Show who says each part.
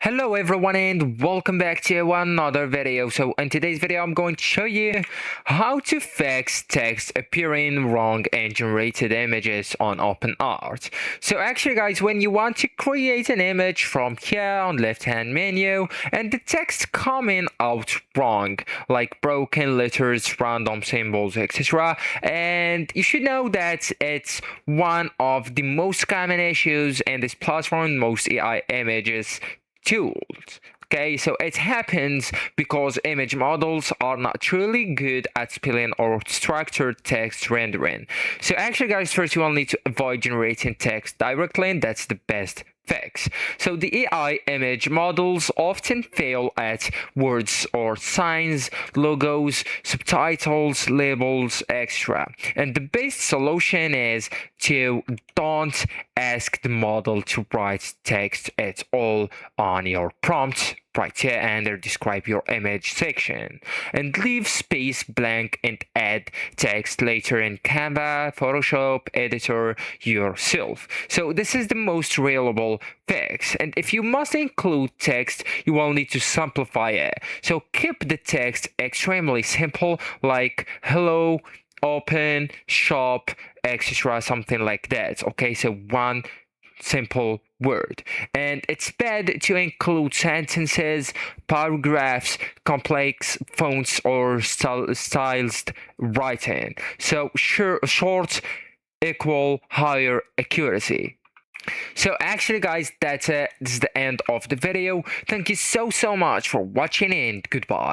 Speaker 1: Hello everyone and welcome back to another video. So in today's video I'm going to show you how to fix text appearing wrong in generated images on OpenArt. So actually guys, when you want to create an image from here on left hand menu and the text coming out wrong, like broken letters, random symbols, etc., and you should know that it's one of the most common issues in this platform, most AI images tools. Okay, so it happens because image models are not truly good at spelling or structured text rendering. So actually guys, first you will need to avoid generating text directly, and that's the best fix. So the AI image models often fail at words or signs, logos, subtitles, labels, etc. And the best solution is to don't ask the model to write text at all on your prompt right here under describe your image section, and leave space blank and add text later in Canva, Photoshop, editor yourself. So this is the most reliable fix, and if you must include text you will need to simplify it. So keep the text extremely simple, like hello, open, shop, etc., something like that. Okay, so one simple word. And it's bad to include sentences, paragraphs, complex fonts, or stylized writing. So short equal higher accuracy. So actually guys, that's it. This is the end of the video. Thank you so much for watching and goodbye.